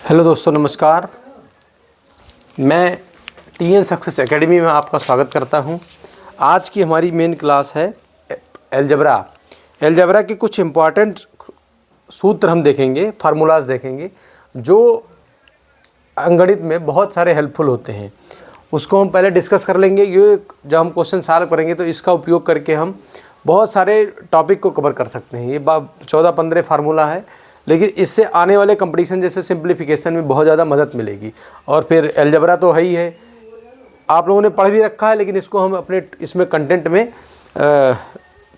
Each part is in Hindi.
हेलो दोस्तों, नमस्कार। मैं टीएन सक्सेस एकेडमी में आपका स्वागत करता हूं। आज की हमारी मेन क्लास है एलजेब्रा के कुछ इम्पॉर्टेंट सूत्र हम देखेंगे, फार्मूलाज देखेंगे जो अंकगणित में बहुत सारे हेल्पफुल होते हैं। उसको हम पहले डिस्कस कर लेंगे। ये जब हम क्वेश्चन सॉल्व करेंगे तो इसका उपयोग करके हम बहुत सारे टॉपिक को कवर कर सकते हैं। ये 14-15 फार्मूला है, लेकिन इससे आने वाले कंपटीशन जैसे सिंप्लीफिकेशन में बहुत ज़्यादा मदद मिलेगी। और फिर एलजेब्रा तो है ही है, आप लोगों ने पढ़ भी रखा है, लेकिन इसको हम अपने इसमें कंटेंट में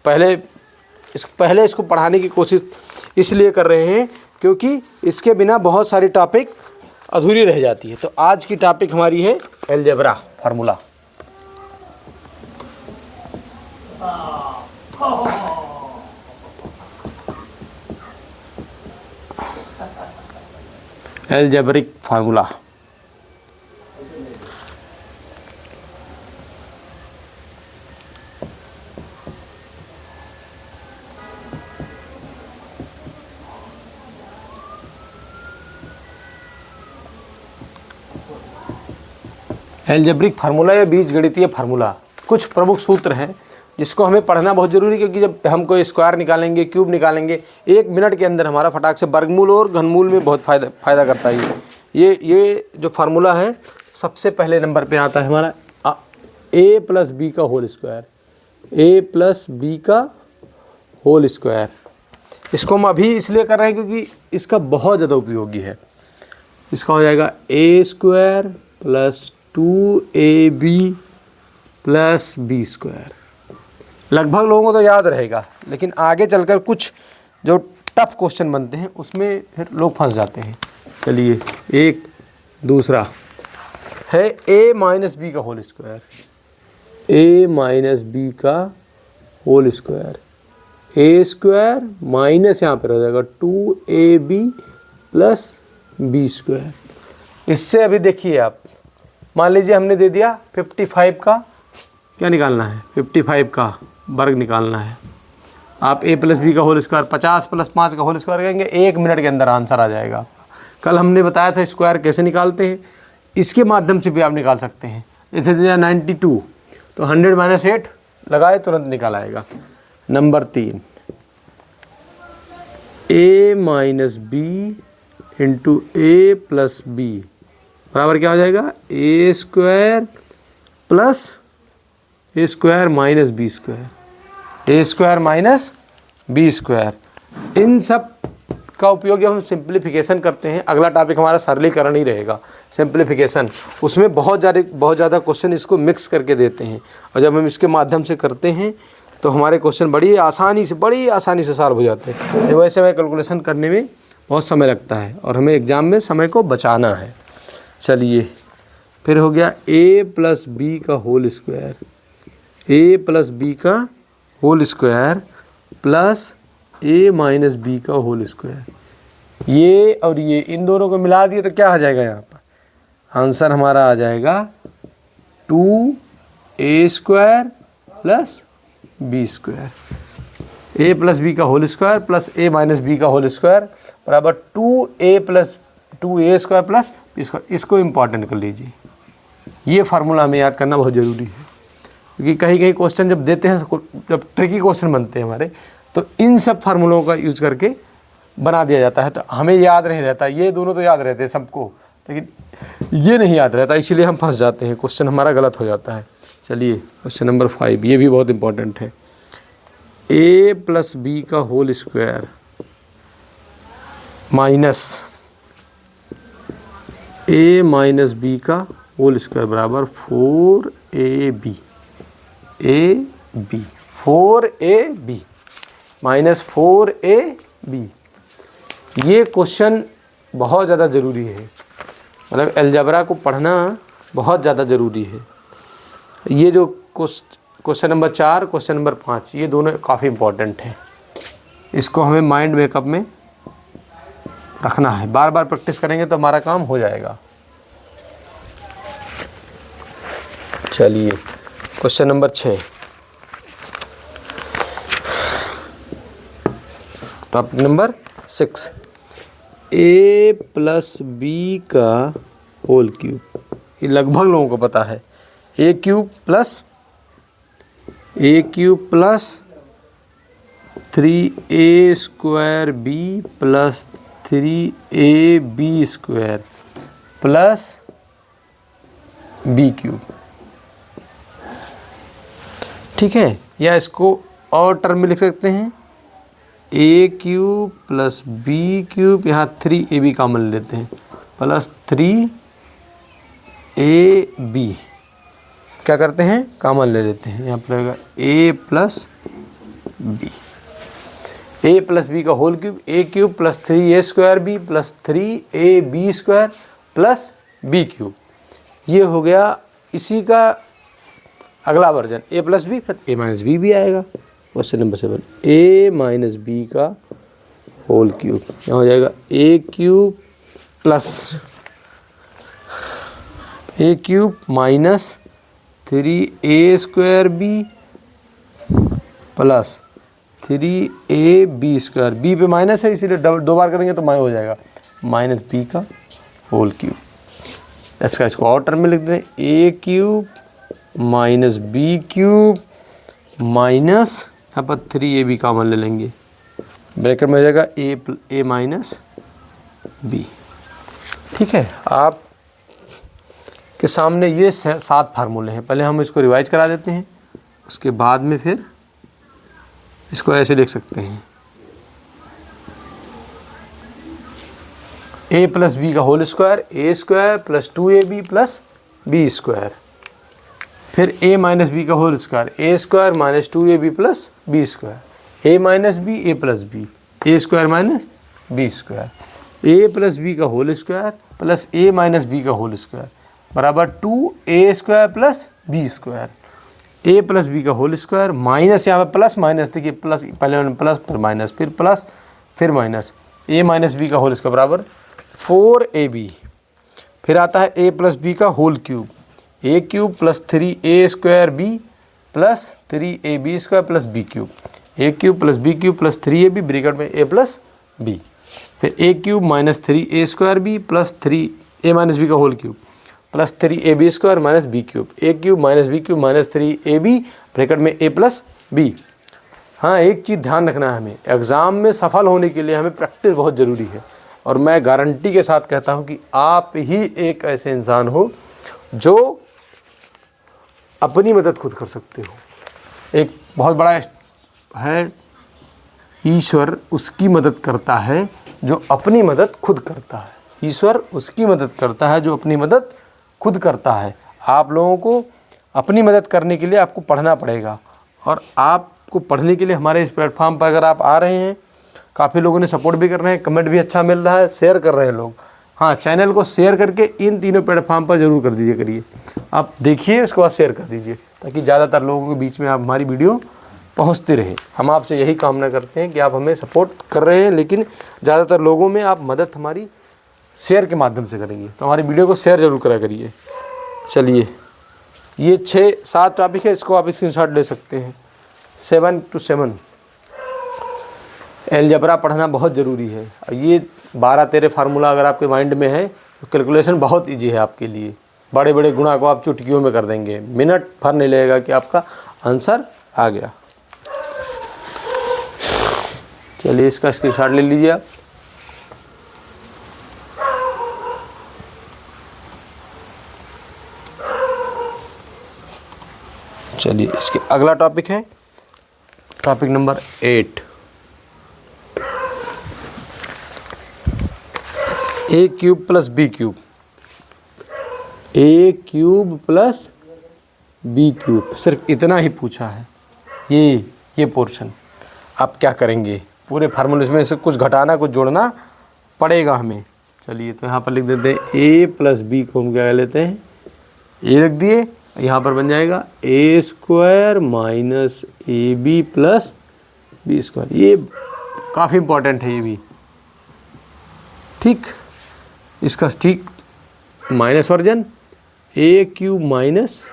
पहले इसको पढ़ाने की कोशिश इसलिए कर रहे हैं क्योंकि इसके बिना बहुत सारी टॉपिक अधूरी रह जाती है। तो आज की टॉपिक हमारी है algebra formula. Algebraic formula. Algebraic formula या बीजगणितीय फार्मूला कुछ प्रमुख सूत्र हैं जिसको हमें पढ़ना बहुत ज़रूरी है, क्योंकि जब हम कोई स्क्वायर निकालेंगे, क्यूब निकालेंगे, 1 मिनट के अंदर हमारा फटाक से वर्गमूल और घनमूल में बहुत फ़ायदा करता है। ये जो फार्मूला है सबसे पहले नंबर पे आता है हमारा a + b का होल स्क्वायर। a + b का होल स्क्वायर, इसको हम अभी इसलिए कर रहे हैं क्योंकि इसका बहुत ज़्यादा उपयोगी है। इसका हो जाएगा a² + 2ab + b²। लगभग लोगों को तो याद रहेगा, लेकिन आगे चलकर कुछ जो टफ क्वेश्चन बनते हैं उसमें फिर लोग फंस जाते हैं। चलिए, एक दूसरा है a - b का होल स्क्वायर। a - b का होल स्क्वायर, a² माइनस यहाँ पर हो जाएगा 2ab + b²। इससे अभी देखिए आप, मान लीजिए हमने दे दिया 55 का क्या निकालना है, 55 का वर्ग निकालना है। आप a + b का होल स्क्वायर 50 + 5 का होल स्क्वायर करेंगे, 1 मिनट के अंदर आंसर आ जाएगा। कल हमने बताया था स्क्वायर कैसे निकालते हैं, इसके माध्यम से भी आप निकाल सकते हैं। जैसे दिया 92 तो 100 - 8 लगाए तुरंत निकाल आएगा। Number 3 a - b × a + b बराबर क्या हो जाएगा, a² + a² - b², a² - b²। इन सब का उपयोग जब हम सिंप्लीफिकेशन करते हैं, अगला टॉपिक हमारा सरलीकरण ही रहेगा, सिंप्लीफिकेशन। उसमें बहुत ज़्यादा क्वेश्चन इसको मिक्स करके देते हैं, और जब हम इसके माध्यम से करते हैं तो हमारे क्वेश्चन बड़ी आसानी से सॉल्व हो जाते हैं। वैसे में कैलकुलेशन करने में बहुत समय लगता है और हमें एग्ज़ाम में समय को बचाना है। चलिए, फिर हो गया a + b का होल स्क्वायर, a + b का whole square plus a - b का होल स्क्वायर। ये और ये इन दोनों को मिला दिए तो क्या आ जाएगा, यहाँ पर आंसर हमारा आ जाएगा 2a² + b²। a + b का whole square plus a - b का होल स्क्वायर बराबर 2a² + b²। इसको इम्पॉर्टेंट कर लीजिए। ये फार्मूला हमें याद करना बहुत ज़रूरी है, क्योंकि कहीं क्वेश्चन जब देते हैं, जब ट्रिकी क्वेश्चन बनते हैं हमारे, तो इन सब फार्मूलों का यूज़ करके बना दिया जाता है। तो हमें याद नहीं रहता, ये दोनों तो याद रहते हैं सबको, लेकिन ये नहीं याद रहता, इसीलिए हम फंस जाते हैं, क्वेश्चन हमारा गलत हो जाता है। चलिए, क्वेश्चन नंबर 5, ये भी बहुत इंपॉर्टेंट है। a + b का whole square minus a - b का होल स्क्वायर बराबर 4ab -4ab। ये क्वेश्चन बहुत ज़्यादा ज़रूरी है, मतलब एलजेब्रा को पढ़ना बहुत ज़्यादा ज़रूरी है। ये जो क्वेश्चन नंबर 4, क्वेश्चन नंबर 5, ये दोनों काफ़ी इम्पोर्टेंट हैं। इसको हमें माइंड बैकअप में रखना है, बार बार प्रैक्टिस करेंगे तो हमारा काम हो जाएगा। चलिए, question number 6, topic number 6, a plus B का होल क्यूब, ये लगभग लोगों को पता है। A cube plus 3a square b plus 3ab square plus b cube, ठीक है। या इसको और टर्म में लिख सकते हैं, ए क्यूब प्लस बी क्यूब, यहाँ 3ab कॉमन लेते हैं, प्लस 3ab क्या करते हैं, कॉमन ले लेते हैं। यहाँ पर रहेगा a plus b, A plus B का whole cube, a cube plus 3a square b plus 3ab square plus b cube. ये हो गया इसी का अगला वर्जन, ए प्लस बी, फिर ए माइनस बी भी आएगा। Question number 7, a minus B का होल क्यूब, यहाँ हो जाएगा a cube minus 3a square b plus 3ab square, b पे माइनस है इसीलिए दो बार करेंगे तो माइनस हो जाएगा, माइनस बी का होल क्यूब। इसको और टर्म में लिख दें, a cube minus b cube minus, यहाँ पर 3ab कॉमन ले लेंगे, ब्रैकेट में हो जाएगा ए माइनस बी, ठीक है। आप के सामने ये 7 फार्मूले हैं, पहले हम इसको रिवाइज करा देते हैं, उसके बाद में फिर इसको ऐसे लिख सकते हैं, ए प्लस बी का whole square, a square plus 2ab plus B square, फिर ए माइनस बी का whole square, a square minus 2ab plus B square, a minus B, A plus b, a square minus B square, a plus B का whole square plus a minus B का होल स्क्वायर बराबर 2a square plus B square, a plus B का होल स्क्वायर माइनस, यहाँ पर प्लस माइनस, देखिए प्लस, पहले प्लस फिर माइनस फिर प्लस फिर माइनस, ए माइनस बी का होल स्क्वायर बराबर 4ab, फिर आता है ए प्लस बी का whole cube, a cube plus 3a square b plus 3ab square plus b cube, a cube plus b cube plus 3ab bracket में a प्लस बी, फिर a cube minus 3a square b plus 3a minus B का whole cube plus 3ab square minus b cube, a cube minus 3ab bracket में a प्लस बी। हाँ, एक चीज़ ध्यान रखना है, हमें एग्ज़ाम में सफल होने के लिए हमें प्रैक्टिस बहुत ज़रूरी है, और मैं गारंटी के साथ कहता हूँ कि आप ही एक ऐसे इंसान हो जो अपनी मदद खुद कर सकते हो। एक बहुत बड़ा है, ईश्वर उसकी मदद करता है जो अपनी मदद खुद करता है, ईश्वर उसकी मदद करता है जो अपनी मदद खुद करता है। आप लोगों को अपनी मदद करने के लिए आपको पढ़ना पड़ेगा, और आपको पढ़ने के लिए हमारे इस प्लेटफॉर्म पर अगर आप आ रहे हैं, काफ़ी लोगों ने सपोर्ट भी कर रहे हैं, कमेंट भी अच्छा मिल रहा है, शेयर कर रहे हैं लोग। हाँ, चैनल को शेयर करके इन तीनों प्लेटफॉर्म पर ज़रूर कर दीजिए करिए, आप देखिए उसके बाद शेयर कर दीजिए, ताकि ज़्यादातर लोगों के बीच में आप हमारी वीडियो पहुंचती रहे। हम आपसे यही कामना करते हैं कि आप हमें सपोर्ट कर रहे हैं, लेकिन ज़्यादातर लोगों में आप मदद हमारी शेयर के माध्यम से करेंगे, तो हमारी वीडियो को शेयर ज़रूर करा करिए। चलिए, ये 6-7 टॉपिक है, इसको आप स्क्रीनशॉट ले सकते हैं। 7 to 7 अलजेब्रा पढ़ना बहुत ज़रूरी है। ये 12-13 फार्मूला अगर आपके माइंड में है तो कैलकुलेशन बहुत ईजी है आपके लिए। बड़े बड़े गुणा को आप चुटकियों में कर देंगे, मिनट भर नहीं लगेगा कि आपका आंसर आ गया। चलिए, इसका स्क्रीनशॉट ले लीजिए आप। चलिए, इसके अगला टॉपिक है topic number 8, A cube plus b cube, a cube plus b cube, सिर्फ इतना ही पूछा है। ये पोर्शन आप क्या करेंगे, पूरे फार्मूले में से कुछ घटाना कुछ जोड़ना पड़ेगा हमें। चलिए, तो यहाँ पर लिख देते हैं ए प्लस बी को हम क्या लेते हैं, ए रख दिए, यहाँ पर बन जाएगा ए square minus a b plus B square. ये काफ़ी इम्पोर्टेंट है ये भी, ठीक। इसका ठीक minus version a cube minus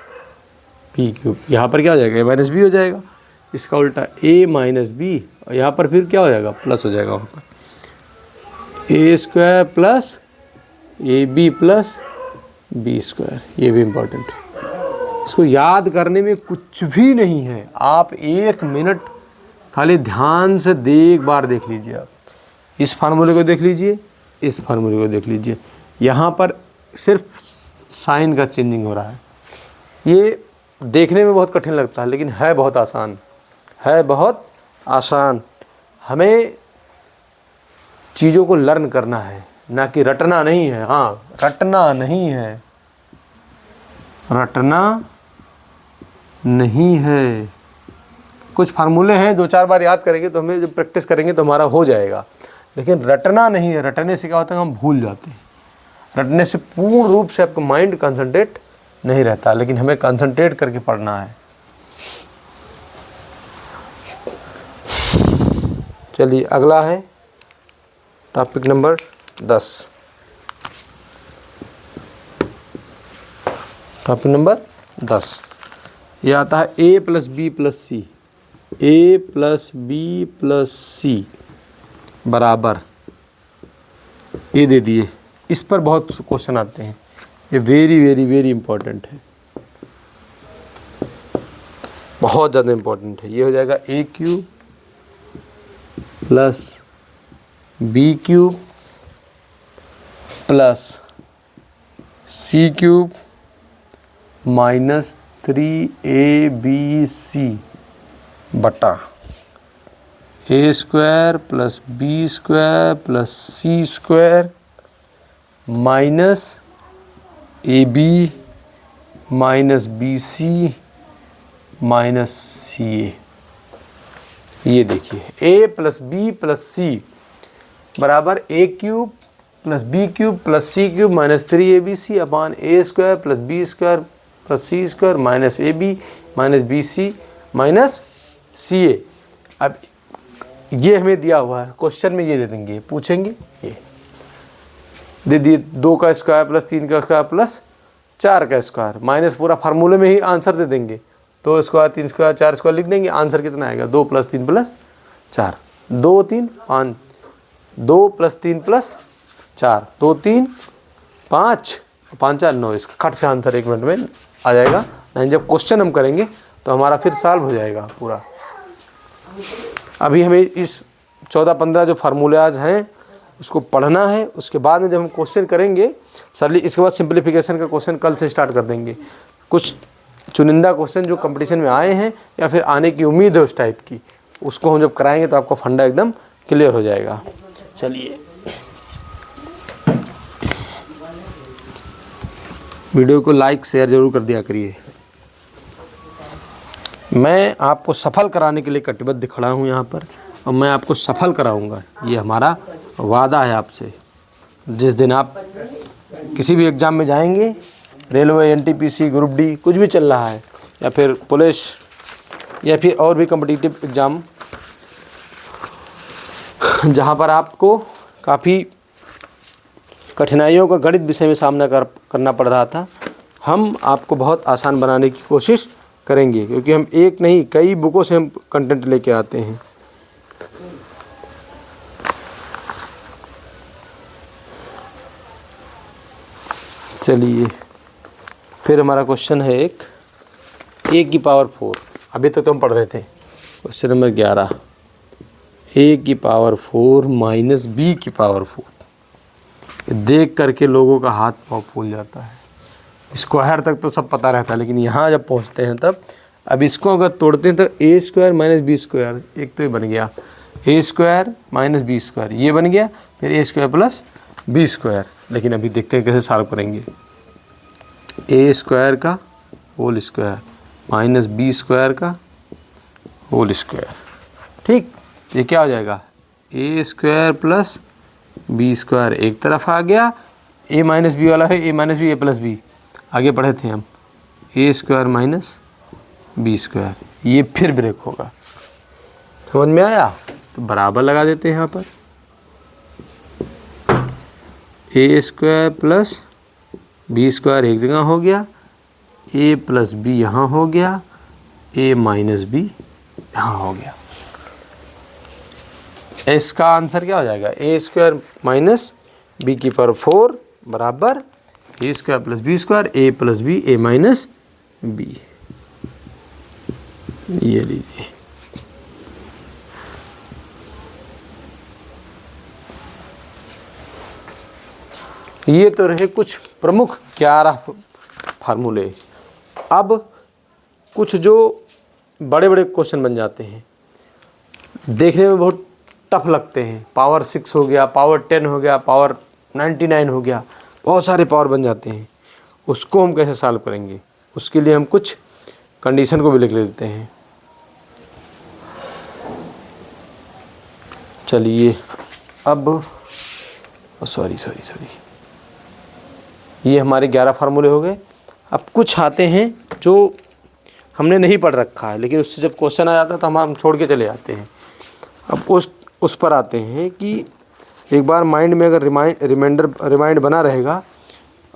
b cube, यहाँ पर क्या हो जाएगा, ए माइनस बी हो जाएगा। इसका उल्टा ए माइनस बी, और यहाँ पर फिर क्या हो जाएगा, प्लस हो जाएगा वहाँ पर। A square plus a b plus B square, ये भी इम्पोर्टेंट है। इसको याद करने में कुछ भी नहीं है, आप 1 मिनट खाली ध्यान से एक बार देख लीजिए। आप इस फार्मूले को देख लीजिए, इस फार्मूले को देख लीजिए, यहाँ पर सिर्फ साइन का चेंजिंग हो रहा है। ये देखने में बहुत कठिन लगता है लेकिन है बहुत आसान, है बहुत आसान। हमें चीज़ों को लर्न करना है, ना कि रटना नहीं है। हाँ, रटना नहीं है, रटना नहीं है। कुछ फार्मूले हैं 2-4 बार याद करेंगे तो हमें जब प्रैक्टिस करेंगे तो हमारा हो जाएगा, लेकिन रटना नहीं है। रटने से क्या होता है, हम भूल जाते हैं। रटने से पूर्ण रूप से आपका माइंड कंसंट्रेट नहीं रहता, लेकिन हमें कंसंट्रेट करके पढ़ना है। चलिए अगला है टॉपिक नंबर 10। टॉपिक नंबर 10 ये आता है a plus b plus c. A plus b plus c बराबर, ये दे दिए। इस पर बहुत क्वेश्चन आते हैं, ये वेरी वेरी वेरी इंपॉर्टेंट है, बहुत ज़्यादा इंपॉर्टेंट है। ये हो जाएगा a cube plus b cube plus c cube minus 3abc बटा ए square plus B square plus c square minus a b minus b c minus c a. ये देखिए a plus b plus c बराबर a cube plus b cube plus c cube minus 3abc upon a square plus B square plus c square minus a b minus b c minus c a. अब ये हमें दिया हुआ है क्वेश्चन में, ये दे देंगे, पूछेंगे ये दे दिए 2 का स्क्वायर प्लस 3 का स्क्वायर प्लस 4 का स्क्वायर माइनस पूरा फार्मूले में ही आंसर दे देंगे। 2 स्क्वायर 3 स्क्वायर 4 स्क्वायर लिख देंगे, आंसर कितना आएगा 2 प्लस 3 प्लस 4, 2 3 5, 2 प्लस 3 प्लस 4, 2 3 5 5 4 9। इसका खट से आंसर 1 मिनट में आ जाएगा। नहीं, जब क्वेश्चन हम करेंगे तो हमारा फिर सॉल्व हो जाएगा पूरा। अभी हमें इस 14-15 जो फार्मूलाज हैं उसको पढ़ना है, उसके बाद में जब हम क्वेश्चन करेंगे सरली, इसके बाद सिंप्लीफिकेशन का क्वेश्चन कल से स्टार्ट कर देंगे। कुछ चुनिंदा क्वेश्चन जो कंपटीशन में आए हैं या फिर आने की उम्मीद है उस टाइप की, उसको हम जब कराएंगे तो आपका फंडा एकदम क्लियर हो जाएगा। चलिए वीडियो को लाइक शेयर ज़रूर कर दिया करिए। मैं आपको सफल कराने के लिए कटिबद्ध खड़ा हूँ यहाँ पर, और मैं आपको सफल कराऊँगा, ये हमारा वादा है आपसे। जिस दिन आप किसी भी एग्ज़ाम में जाएंगे, रेलवे, एनटीपीसी, ग्रुप डी, कुछ भी चल रहा है, या फिर पुलिस या फिर और भी कॉम्पिटिटिव एग्ज़ाम जहाँ पर आपको काफ़ी कठिनाइयों का गणित विषय में सामना करना पड़ रहा था, हम आपको बहुत आसान बनाने की कोशिश करेंगे, क्योंकि हम एक नहीं कई बुकों से हम कंटेंट लेके आते हैं। चलिए फिर हमारा क्वेश्चन है एक a की पावर 4। अभी तक तो हम पढ़ रहे थे क्वेश्चन नंबर 11, a की पावर 4 माइनस b की पावर 4। देख करके लोगों का हाथ पाँव फूल जाता है। स्क्वायर तक तो सब पता रहता है, लेकिन यहाँ जब पहुँचते हैं तब, अब इसको अगर तोड़ते हैं तो A square minus B square, एक तो ये बन गया A square minus B square, ये बन गया, फिर A square plus B square. लेकिन अभी देखते हैं कैसे सॉल्व करेंगे। ए स्क्वायर का whole square minus B square का होल स्क्वायर, ठीक, ये क्या हो जाएगा ए स्क्वायर प्लस बी स्क्वायर एक तरफ आ गया, ए माइनस बी वाला है A minus B A plus B, आगे पढ़े थे हम, ए स्क्वायर माइनस बी स्क्वायर, ये फिर ब्रेक होगा। समझ में आया? तो बराबर लगा देते हैं यहाँ पर, a square plus B square एक जगह हो गया, ए प्लस बी यहाँ हो गया, ए माइनस बी यहाँ हो गया। इसका आंसर क्या हो जाएगा, ए स्क्वायर माइनस बी की पावर 4 बराबर ए square plus B square, a plus b A minus B. ये लीजिए, ये तो रहे कुछ प्रमुख 11 फार्मूले। अब कुछ जो बड़े बड़े क्वेश्चन बन जाते हैं, देखने में बहुत टफ लगते हैं, पावर 6 हो गया, पावर 10 हो गया, पावर 99 हो गया, बहुत सारे पावर बन जाते हैं, उसको हम कैसे सॉल्व करेंगे? उसके लिए हम कुछ कंडीशन को भी लिख लेते हैं। चलिए अब सॉरी ये हमारे 11 फार्मूले हो गए। अब कुछ आते हैं जो हमने नहीं पढ़ रखा है, लेकिन उससे जब क्वेश्चन आ जाता है तो हम छोड़ के चले जाते हैं। अब उस पर आते हैं कि एक बार माइंड में अगर रिमाइंड बना रहेगा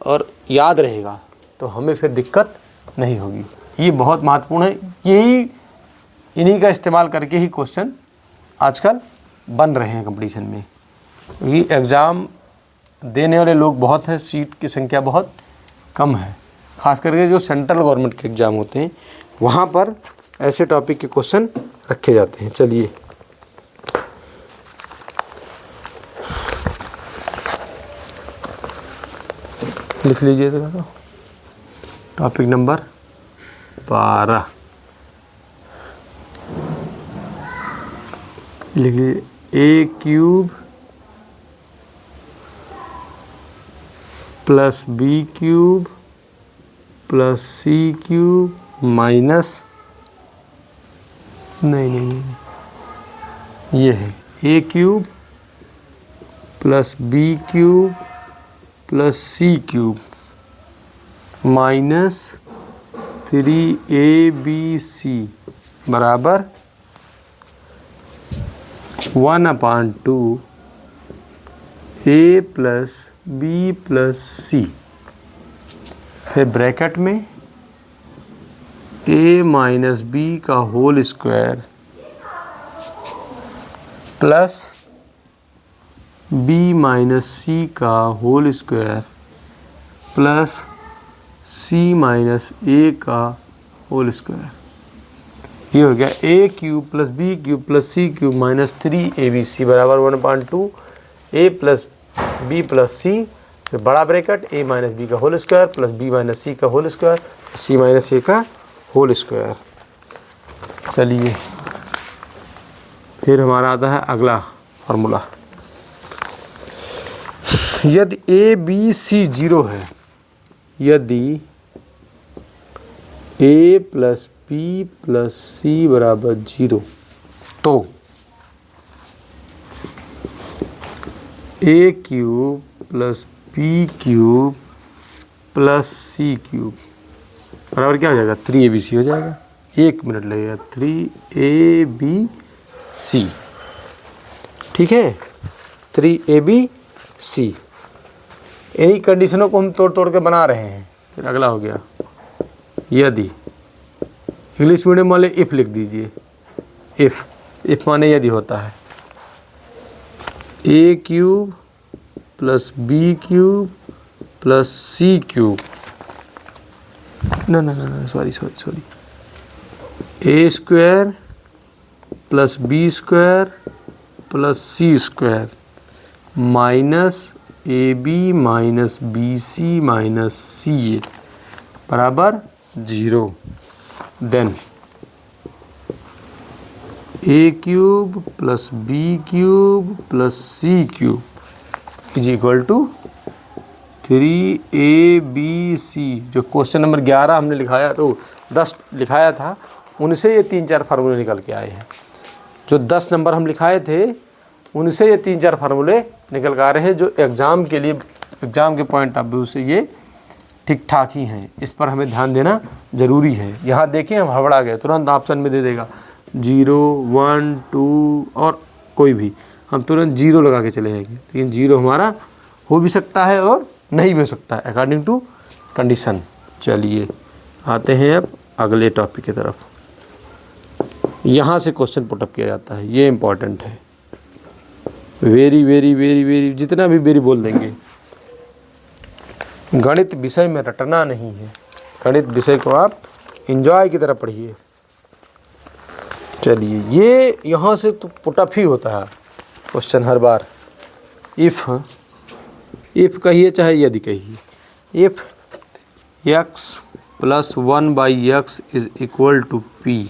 और याद रहेगा तो हमें फिर दिक्कत नहीं होगी। ये बहुत महत्वपूर्ण है। इन्हीं का इस्तेमाल करके ही क्वेश्चन आजकल बन रहे हैं कंपटीशन में। ये एग्ज़ाम देने वाले लोग बहुत हैं, सीट की संख्या बहुत कम है। ख़ास करके जो सेंट्रल गवर्नमेंट के एग्ज़ाम होते हैं वहाँ पर ऐसे टॉपिक के क्वेश्चन रखे जाते हैं। चलिए लिख लीजिए तो टॉपिक नंबर 12 लिखिए, a cube plus b cube plus c cube minus नहीं ये है a cube plus b cube plus c cube minus 3abc बराबर 1/2 a plus b plus c, फिर ब्रैकेट में a माइनस बी का whole square plus b minus c का whole square plus c minus a का होल स्क्वायर। ये हो गया a cube plus b cube plus c cube minus 3abc बराबर 1/2 a plus b plus c, फिर बड़ा ब्रैकेट a माइनस बी का whole square plus b minus c का whole square c minus a का होल स्क्वायर। चलिए फिर हमारा आता है अगला फार्मूला। यदि a b c 0 है, यदि a plus b plus c बराबर 0, तो a cube plus b cube plus c cube बराबर क्या हो जाएगा, 3abc हो जाएगा। 1 मिनट लगेगा, 3abc, ठीक है, 3abc। इन्हीं कंडीशनों को हम तोड़ तोड़ के बना रहे हैं। फिर अगला हो गया, यदि, इंग्लिश मीडियम वाले इफ़ लिख दीजिए, इफ़ माने यदि होता है a cube plus b cube plus c cube, ना sorry a square plus B square plus c square minus ab minus bc minus ca बराबर 0। Then a cube plus b cube plus c cube is equal to 3abc। जो क्वेश्चन नंबर 11 हमने लिखाया, तो 10 लिखाया था, उनसे ये 3-4 फार्मूले निकल के आए हैं। जो 10 नंबर हम लिखाए थे उनसे ये 3-4 फार्मूले निकल के आ रहे हैं, जो एग्ज़ाम के लिए, एग्ज़ाम के पॉइंट ऑफ व्यू से ये ठीक ठाक ही हैं। इस पर हमें ध्यान देना ज़रूरी है। यहाँ देखिए हम हड़बड़ा गए, तुरंत ऑप्शन में दे देगा 0, 1, 2 और कोई भी, हम तुरंत 0 लगा के चले जाएंगे। लेकिन 0 हमारा हो भी सकता है और नहीं भी हो सकता है, अकॉर्डिंग टू कंडीशन। चलिए आते हैं अब अगले टॉपिक की तरफ। यहाँ से क्वेश्चन पुटअप किया जाता है, ये इम्पॉर्टेंट है। वेरी वेरी वेरी वेरी, जितना भी वेरी बोल देंगे। गणित विषय में रटना नहीं है, गणित विषय को आप एंजॉय की तरह पढ़िए। चलिए, ये यहाँ से तो पुटअप ही होता है क्वेश्चन हर बार। इफ़ कहिए चाहे यदि कहिए, if x + 1/x is equal to p,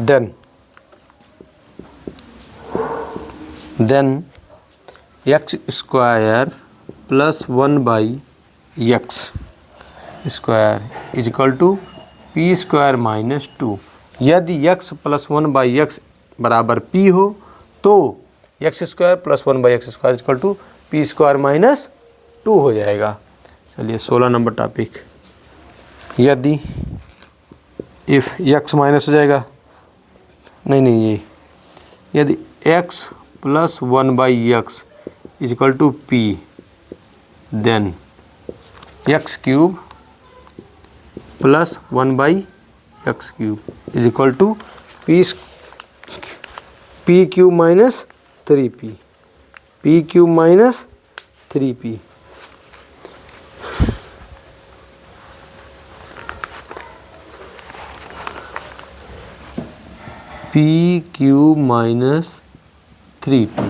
then x square + 1/x square is equal to p square minus 2। यदि x + 1/x बराबर p हो तो x square + 1/x square is equal to p square minus 2 हो जाएगा। चलिए 16 नंबर टॉपिक, यदि इफ़ x माइनस हो जाएगा, नहीं ये, यदि x + 1/x is equal to p, then x³ + 1/x³ is equal to p³ minus 3p, p³ minus 3p। p³ minus 3p,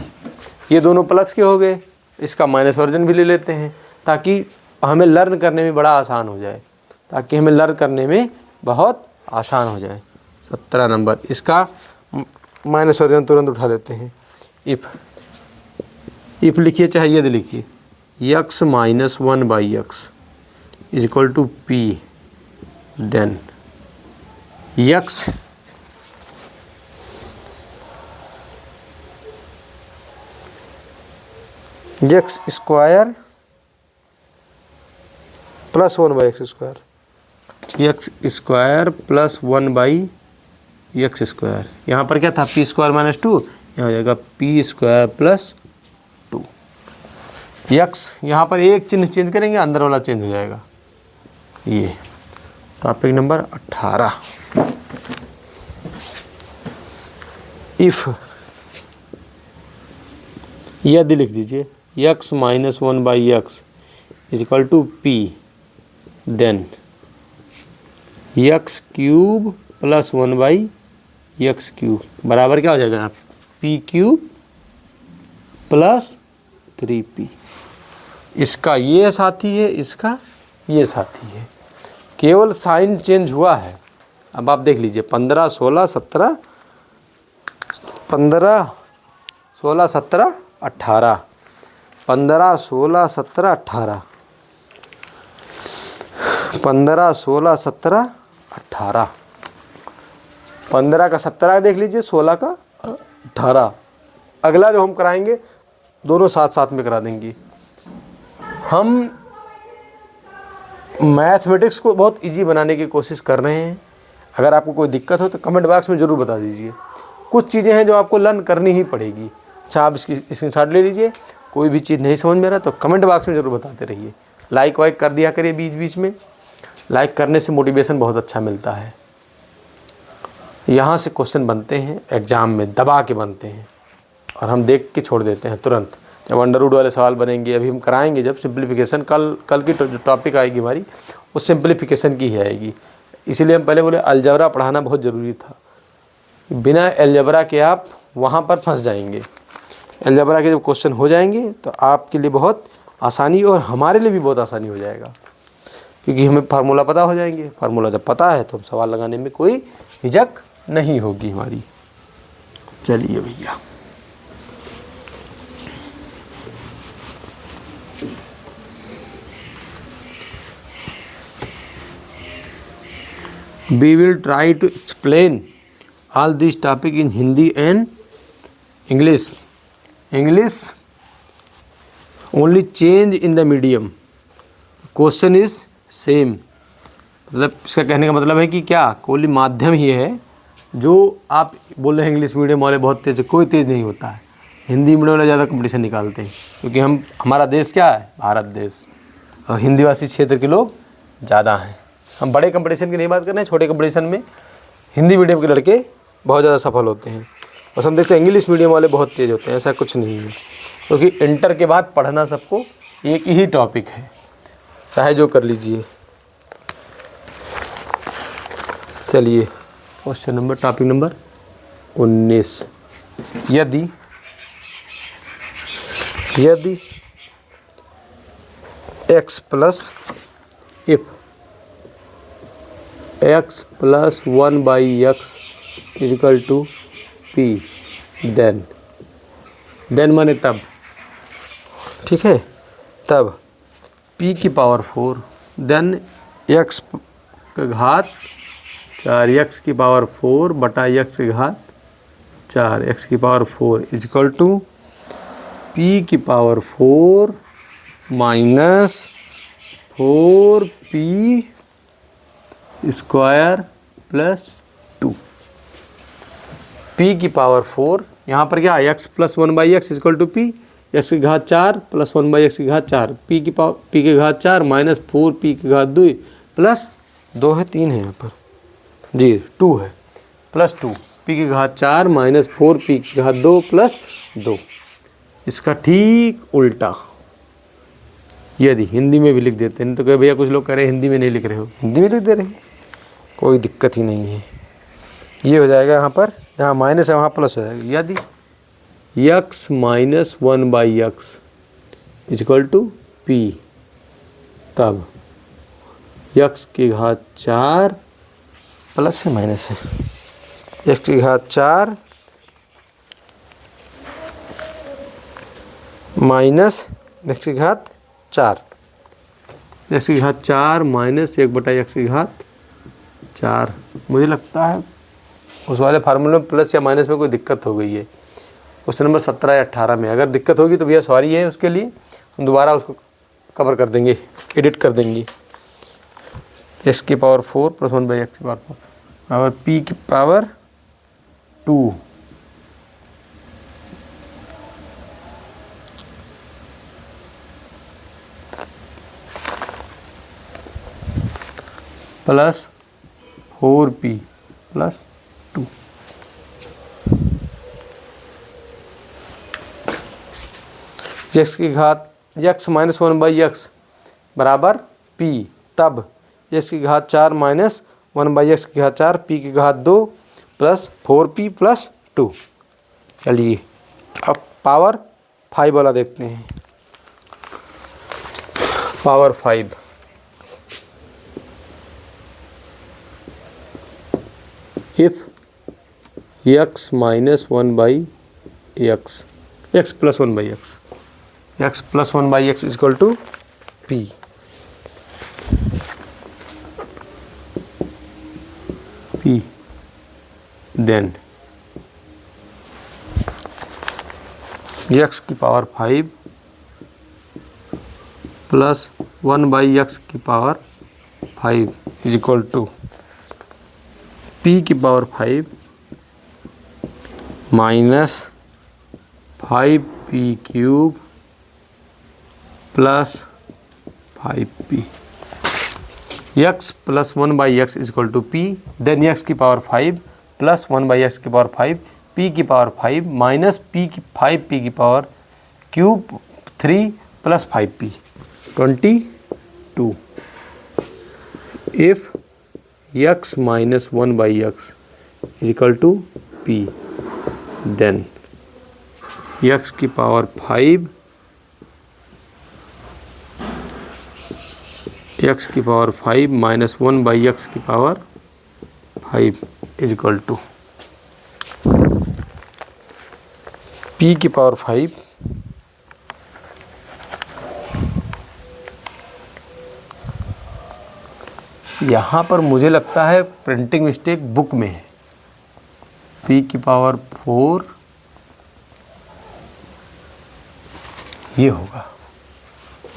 ये दोनों प्लस के हो गए, इसका माइनस वर्जन भी ले लेते हैं ताकि हमें लर्न करने में बड़ा आसान हो जाए, ताकि हमें लर्न करने में बहुत आसान हो जाए। 17 नंबर, इसका माइनस वर्जन तुरंत उठा लेते हैं। इफ़ लिखिए चाहे यदि लिखिए, x - 1/x is equal to p, then x square + 1/x square, x square + 1/x square, यहाँ पर क्या था p स्क्वायर माइनस 2, यहाँ हो जाएगा p स्क्वायर + 2। x यहाँ पर एक चिन्ह चेंज करेंगे, अंदर वाला चेंज हो जाएगा। ये टॉपिक नंबर 18, इफ़ यदि लिख दीजिए x - 1/x is equal to p, then x³ + 1/x³ बराबर क्या हो जाएगा, p³ + 3p। इसका ये साथी है, इसका ये साथी है, केवल साइन चेंज हुआ है। अब आप देख लीजिए 15 16 17 15 16 17 18, 15 16 17 18, 15 16 17 18, 15 का 17 देख लीजिए, 16 का 18। अगला जो हम कराएंगे दोनों साथ साथ में करा देंगे। हम मैथमेटिक्स को बहुत इजी बनाने की कोशिश कर रहे हैं। अगर आपको कोई दिक्कत हो तो कमेंट बॉक्स में ज़रूर बता दीजिए। कुछ चीज़ें हैं जो आपको लर्न करनी ही पड़ेगी। अच्छा, आप इसकी स्क्रीनशॉट ले लीजिए। कोई भी चीज़ नहीं समझ में आ रहा तो कमेंट बॉक्स में ज़रूर बताते रहिए। लाइक वाइक कर दिया करिए बीच बीच में। लाइक करने से मोटिवेशन बहुत अच्छा मिलता है। यहाँ से क्वेश्चन बनते हैं एग्ज़ाम में, दबा के बनते हैं और हम देख के छोड़ देते हैं तुरंत। जब अंडर रूट वाले सवाल बनेंगे, अभी हम कराएंगे जब सिंप्लीफिकेशन, कल की जो टॉपिक आएगी हमारी वो सिंप्लीफिकेशन की ही आएगी। इसीलिए हम पहले बोले अलजबरा पढ़ाना बहुत ज़रूरी था। बिना अलजबरा के आप वहाँ पर फंस जाएंगे। अलजबरा के जब क्वेश्चन हो जाएंगे तो आपके लिए बहुत आसानी और हमारे लिए भी बहुत आसानी हो जाएगा, क्योंकि हमें फार्मूला पता हो जाएंगे। फार्मूला जब पता है तो हम सवाल लगाने में कोई हिचक नहीं होगी हमारी। चलिए भैया, we will try to explain all these topic in Hindi and English. English only change in the medium, question is same। मतलब इसका कहने का मतलब है कि क्या कोई माध्यम ही है। जो आप बोल रहे हैं इंग्लिश मीडियम वाले बहुत तेज़, कोई तेज़ नहीं होता है। हिंदी मीडियम वाले ज़्यादा कंपटीशन निकालते हैं, क्योंकि हमारा देश क्या है, भारत देश, और हिंदी भाषी क्षेत्र के लोग ज़्यादा हैं। हम बड़े कंपटीशन की नहीं बात कर रहे हैं, छोटे कंपटीशन में हिंदी मीडियम के लड़के बहुत ज़्यादा सफल होते हैं। और हम देखते हैं इंग्लिश मीडियम वाले बहुत तेज़ होते हैं, ऐसा कुछ नहीं है, क्योंकि इंटर के बाद पढ़ना सबको एक ही टॉपिक है, चाहे जो कर लीजिए। चलिए क्वेश्चन नंबर, टॉपिक नंबर 19। यदि x plus if x plus 1/x is equal to p, then माने तब, ठीक है, तब p की पावर 4, देन x का घात 4, x की पावर 4 बटा x की घात 4, x की पावर 4 इजिकल टू p की power 4 minus 4p square plus 2। p की पावर 4, यहाँ पर क्या x plus 1/x equal to p, x की घात 4 प्लस 1/x की घात 4, p की घात 4 माइनस 4p की घात 2 प्लस 2 है, 3 है यहाँ पर जी, 2 है प्लस 2, p की घात 4 माइनस 4p की घात 2 प्लस 2। इसका ठीक उल्टा यदि हिंदी में भी लिख देते हैं, तो कहे भैया कुछ लोग कह रहे हैं हिंदी में नहीं लिख रहे हो, हिंदी में लिख दे रहे हैं, कोई दिक्कत ही नहीं है। ये हो जाएगा यहाँ पर, यहाँ माइनस है वहाँ प्लस हो जाएगा। यदि x minus 1/x equal to p, तब x की घात 4 प्लस है माइनस है, x की घात 4 माइनस x की घात 4, x की घात 4 माइनस 1/x की घात 4। मुझे लगता है उस वाले फार्मूले में प्लस या माइनस में कोई दिक्कत हो गई है, क्वेश्चन नंबर 17 या 18 में। अगर दिक्कत होगी तो भैया सॉरी है, उसके लिए हम दोबारा उसको कवर कर देंगे, एडिट कर देंगे। x की पावर 4 प्लस 1/x की पावर 4 और p की power 2 plus 4p plus 2। x की घात x माइनस 1/x बराबर p, तब x की घात 4 माइनस 1/x की घात 4, p की घात 2 प्लस 4p प्लस 2। चलिए अब पावर 5 वाला देखते हैं। Power 5, if x minus 1/x, x plus 1/x, x plus 1/x equal to p, then x की पावर 5 प्लस 1/x की power 5 is equal to p की power 5 minus 5p cube plus 5p। x plus 1/x is equal to p, then x की पावर 5 प्लस 1/x की पावर 5, p की पावर 5 माइनस 5p की power cube 3 plus 5p 22। If x minus 1/x is equal to p, then x की पावर 5 x की पावर 5 माइनस 1/x की power 5 is equal to p की पावर 5 यहाँ पर मुझे लगता है प्रिंटिंग मिस्टेक बुक में है। p की पावर 4 ये होगा,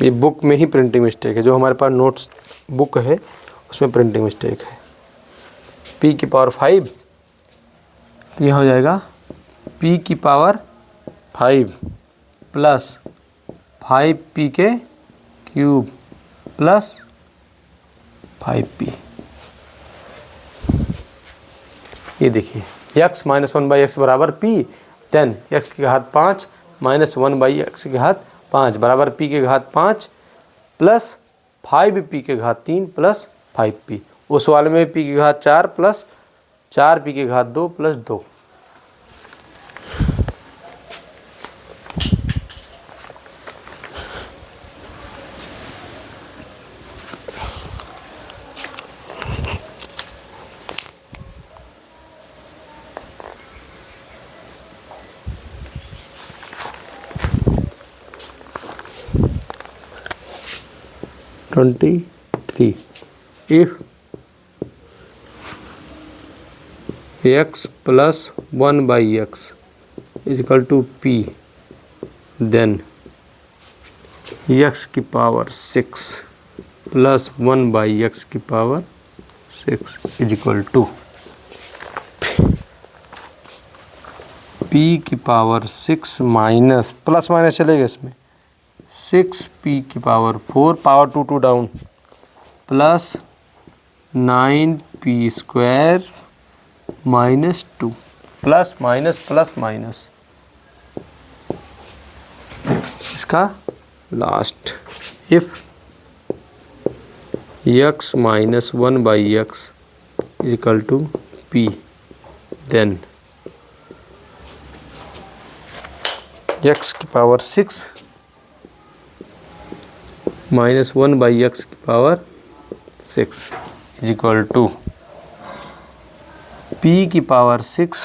ये बुक में ही प्रिंटिंग मिस्टेक है, जो हमारे पास नोट्स बुक है उसमें प्रिंटिंग मिस्टेक है। p की पावर 5 तो यह हो जाएगा p की पावर 5 प्लस 5p के क्यूब प्लस 5p ये देखिए x माइनस 1/x बराबर p, देन x की घात 5 माइनस 1/x की घात 5 बराबर p की घात 5 प्लस 5p की घात 3 प्लस 5p। उस वाले में p की घात 4 प्लस 4p की घात 2 plus 2। If x plus 1/x is equal to p, then x की पावर 6 प्लस 1/x की power 6 is equal to p की पावर 6 माइनस प्लस माइनस चलेगा इसमें 6p की power 4 power 2 down plus 9p square minus 2 plus minus plus minus इसका last. If x minus 1/x is equal to p, then x की पावर 6 माइनस 1/x की power 6 is equal to p की पावर 6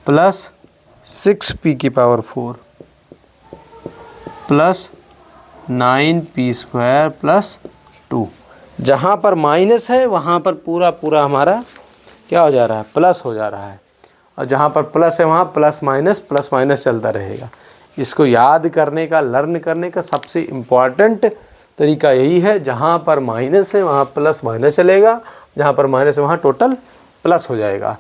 प्लस 6p की power 4 plus 9p square plus 2। जहाँ पर माइनस है वहाँ पर पूरा हमारा क्या हो जा रहा है, प्लस हो जा रहा है, और जहाँ पर प्लस है वहाँ प्लस माइनस चलता रहेगा। इसको याद करने का, लर्न करने का सबसे इम्पॉर्टेंट तरीका यही है, जहाँ पर माइनस है वहाँ प्लस माइनस चलेगा, जहाँ पर माइनस है वहाँ टोटल प्लस हो जाएगा।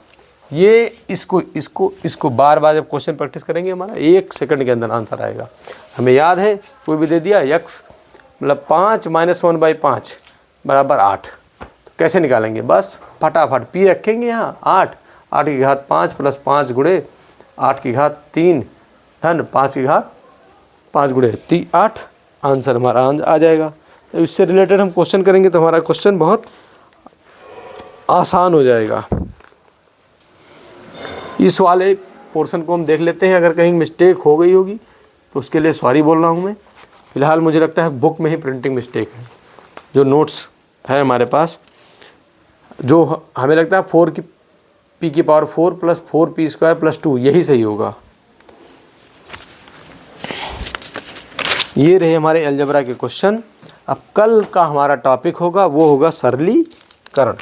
ये इसको बार बार जब क्वेश्चन प्रैक्टिस करेंगे हमारा 1 सेकंड के अंदर आंसर आएगा। हमें याद है कोई भी दे दिया x मतलब 5 माइनस 1/5 बराबर 8, तो कैसे निकालेंगे, बस फटाफट p रखेंगे यहाँ 8 की घात 5 प्लस 5 गुणे 8 की घात 3 धन 5 की घात 5 गुणे 8, आंसर हमारा आ जाएगा। तो इससे रिलेटेड हम क्वेश्चन करेंगे तो हमारा क्वेश्चन बहुत आसान हो जाएगा। इस वाले पोर्शन को हम देख लेते हैं, अगर कहीं मिस्टेक हो गई होगी तो उसके लिए सॉरी बोल रहा हूँ मैं। फ़िलहाल मुझे लगता है बुक में ही प्रिंटिंग मिस्टेक है, जो नोट्स है हमारे पास, जो हमें लगता है 4 की p की power 4 plus 4p square plus 2 यही सही होगा। ये रहे हमारे अलजेब्रा के क्वेश्चन। अब कल का हमारा टॉपिक होगा वो होगा सरलीकरण।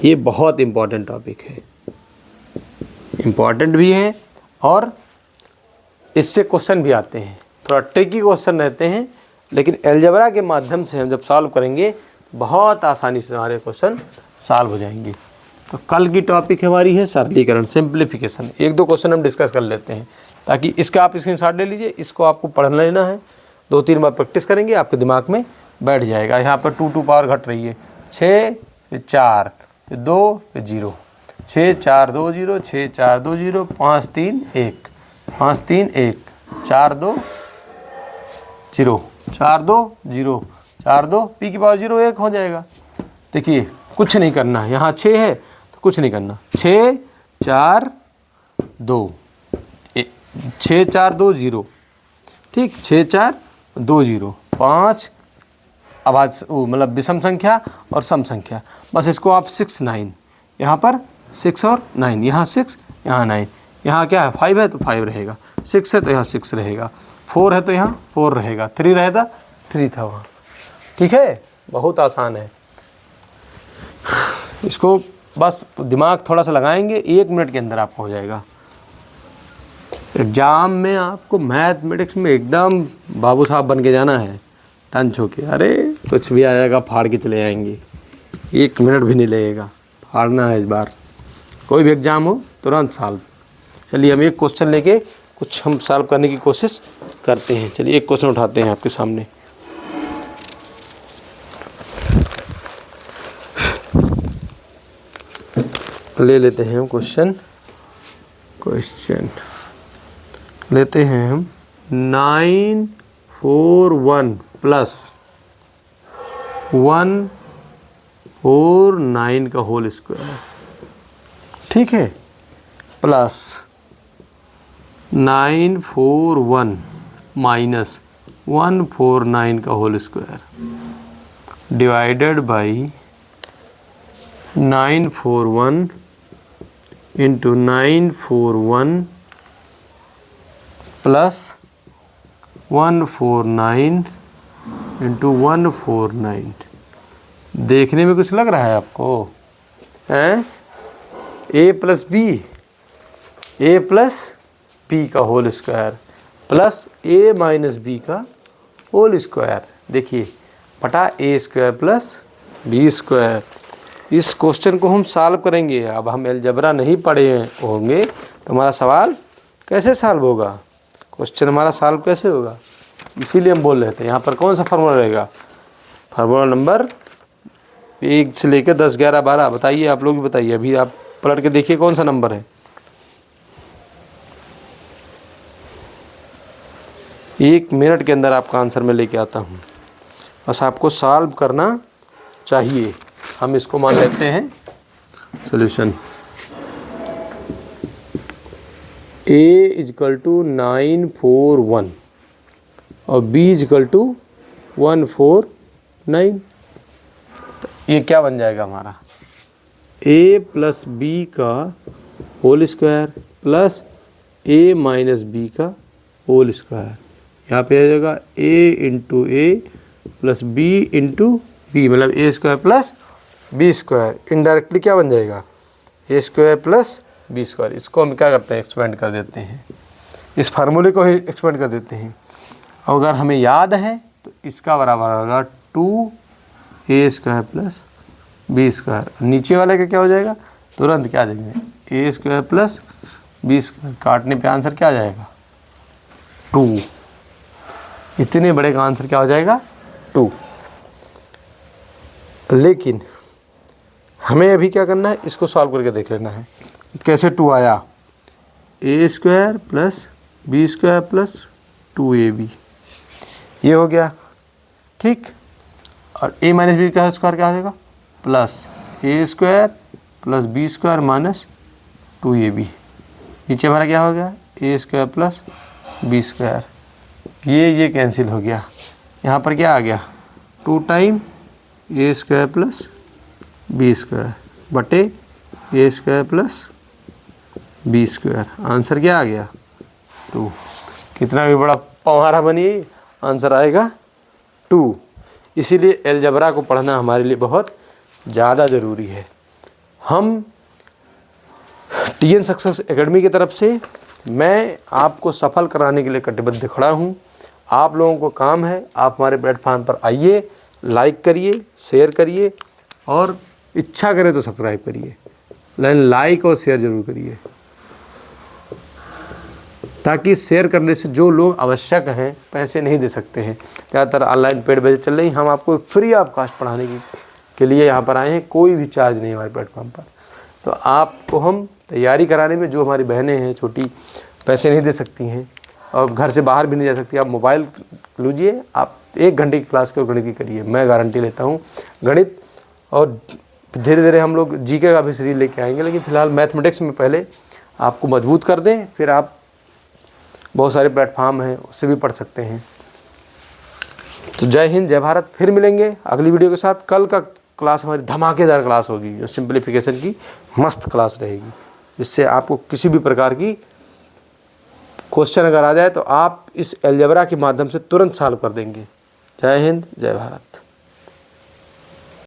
ये बहुत इम्पॉर्टेंट टॉपिक है, इम्पॉर्टेंट भी है और इससे क्वेश्चन भी आते हैं, थोड़ा ट्रिकी क्वेश्चन रहते हैं, लेकिन अलजेब्रा के माध्यम से हम जब सॉल्व करेंगे बहुत आसानी से हमारे क्वेश्चन सॉल्व हो जाएंगे। तो कल की टॉपिक हमारी है सरलीकरण, सिंप्लीफिकेशन। 1-2 क्वेश्चन हम डिस्कस कर लेते हैं, ताकि इसका आप स्क्रीनशॉट ले लीजिए, इसको आपको पढ़ लेना है, 2-3 बार प्रैक्टिस करेंगे आपके दिमाग में बैठ जाएगा। यहाँ पर 2 पावर घट रही है, 6 फिर 4 फिर 2 फिर 0, 6 4 2 0, 6 4 2 0, 5 3 1, 5 3 1, 4 2 0, 4 2 0, 4 2 p की पावर 0 1 हो जाएगा। देखिए कुछ नहीं करना है, यहाँ 6 है तो कुछ नहीं करना, 6 4 2 6 4 2 0, ठीक, 6 4 2 0, 5 आवाज मतलब विषम संख्या और सम संख्या, बस इसको आप 6 9, यहाँ पर 6 और 9, यहाँ 6 यहाँ 9, यहाँ क्या है 5 है तो 5 रहेगा, 6 है तो यहाँ 6 रहेगा, 4 है तो यहाँ 4 रहेगा, 3 रहेगा 3 था वहाँ। ठीक है, बहुत आसान है। इसको बस दिमाग थोड़ा सा लगाएंगे, 1 मिनट के अंदर आपको हो जाएगा। एग्ज़ाम में आपको मैथमेटिक्स में एकदम बाबू साहब बन के जाना है, टंच होके, अरे कुछ भी आ जाएगा फाड़ के चले जाएंगे, 1 मिनट भी नहीं लगेगा, फाड़ना है इस बार। कोई भी एग्ज़ाम हो तुरंत सॉल्व। चलिए हम एक क्वेश्चन लेके कुछ हम सॉल्व करने की कोशिश करते हैं। चलिए एक क्वेश्चन उठाते हैं आपके सामने। ले लेते हैं हम क्वेश्चन लेते हैं हम 941 प्लस 149 का होल स्क्वायर, ठीक है, प्लस 941 माइनस 149 का whole square divided by 941 into 941 plus 149 into 149। देखने में कुछ लग रहा है आपको? हैं? a प्लस बी का whole square plus a minus B का होल स्क्वायर, देखिए बटा ए स्क्वायर प्लस बी स्क्वायर। इस क्वेश्चन को हम सॉल्व करेंगे। अब हम अलजेब्रा नहीं पढ़े होंगे तो हमारा सवाल कैसे सॉल्व होगा, क्वेश्चन हमारा सॉल्व कैसे होगा? इसीलिए हम बोल रहे थे यहाँ पर कौन सा फार्मूला रहेगा, फार्मूला नंबर 1 से लेकर 10, 11, 12 बताइए, आप लोग भी बताइए। अभी आप पलट के देखिए कौन सा नंबर है। 1 मिनट के अंदर आपका आंसर मैं लेके आता हूँ, बस आपको सॉल्व करना चाहिए। हम इसको मान लेते हैं सॉल्यूशन। a इजकल टू 941 और b इजकल टू 149। ये क्या बन जाएगा हमारा? a प्लस बी का whole square plus a minus B का होल स्क्वायर। यहाँ पे आ जाएगा a into A plus B into B, मतलब A square plus B square. Indirectly क्या बन जाएगा? ए स्क्वायर प्लस बी स्क्वायर। इसको हम क्या करते हैं, एक्सपेंड कर देते हैं, इस फार्मूले को ही एक्सपेंड कर देते हैं। और अगर हमें याद है तो इसका बराबर होगा 2a square plus B square. नीचे वाले का क्या हो जाएगा? तुरंत क्या देंगे, ए स्क्वायर प्लस बी स्क्वायर। काटने पे आंसर क्या आ जाएगा? 2। इतने बड़े का आंसर क्या हो जाएगा? 2। लेकिन हमें अभी क्या करना है, इसको सॉल्व करके देख लेना है कैसे 2 आया। A square plus B square plus 2ab, ये हो गया, ठीक। और a माइनस बी का स्क्वायर क्या हो जाएगा? Plus A square plus B square minus 2ab। नीचे हमारा क्या हो गया? A square plus B square. ये कैंसिल हो गया। यहाँ पर क्या आ गया? 2 time A square plus B square बटे A square plus B square. Answer क्या आ गया? 2। कितना भी बड़ा पवारा बनिए आंसर आएगा 2। इसीलिए अलजेब्रा को पढ़ना हमारे लिए बहुत ज़्यादा ज़रूरी है। हम TN सक्सेस एकेडमी की तरफ से मैं आपको सफल कराने के लिए कटिबद्ध खड़ा हूँ। आप लोगों को काम है, आप हमारे प्लेटफॉर्म पर आइए, लाइक करिए, शेयर करिए और इच्छा करें तो सब्सक्राइब करिए, लेकिन लाइक और शेयर ज़रूर करिए, ताकि शेयर करने से जो लोग आवश्यक हैं, पैसे नहीं दे सकते हैं, ज़्यादातर ऑनलाइन पेड बेच चल रही, हम आपको फ्री ऑफ कास्ट पढ़ाने के लिए यहाँ पर आए हैं। कोई भी चार्ज नहीं हमारे प्लेटफॉर्म पर। तो आपको हम तैयारी कराने में, जो हमारी बहनें हैं छोटी, पैसे नहीं दे सकती हैं और घर से बाहर भी नहीं जा सकती, आप मोबाइल लीजिए, आप 1 घंटे की क्लास को गणित की करिए, मैं गारंटी लेता हूँ गणित। और धीरे धीरे हम लोग जीके का भी सीरीज लेके आएंगे, लेकिन फ़िलहाल मैथमेटिक्स में पहले आपको मजबूत कर दें, फिर आप बहुत सारे प्लेटफॉर्म हैं उससे भी पढ़ सकते हैं। तो जय हिंद, जय भारत। फिर मिलेंगे अगली वीडियो के साथ। कल का क्लास हमारी धमाकेदार क्लास होगी, जो सिंप्लीफिकेशन की मस्त क्लास रहेगी, जिससे आपको किसी भी प्रकार की क्वेश्चन अगर आ जाए तो आप इस अलजेब्रा के माध्यम से तुरंत सॉल्व कर देंगे। जय हिंद, जय भारत।